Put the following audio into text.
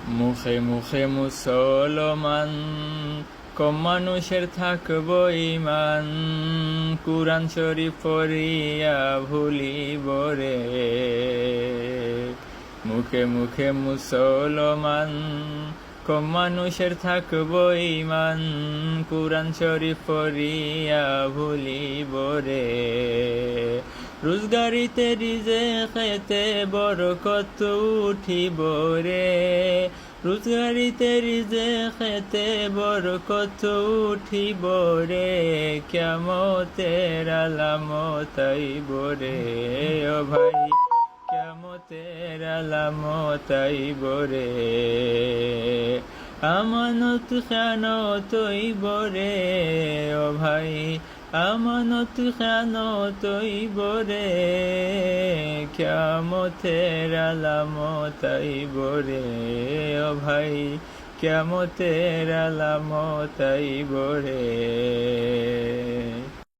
মুখে মুখে মুসলমান, কম মানুষের থাকব ঈমান, কুরআন শরীফ পড়িয়া ভুলিব রে। মুখে মুখে মুসলমান, কম মানুষের থাকব ঈমান, কুরআন শরীফ পড়িয়া ভুলিব রে। রোজগারিতে রিজেকেতে বরকত উঠিব রে। রোজগারিতে রিজেকেতে বরকত উঠিব রে। কিয়ামতের আলামত আইব রে। ও ভাই কিয়ামতের আলামত আইব রে। আমানত খেয়ানত হইব রে। ও ভাই আমানত খেয়ানত হইব রে। কিয়ামতের আলামত আইব রে। ও ভাই কিয়ামতের আলামত আইব রে।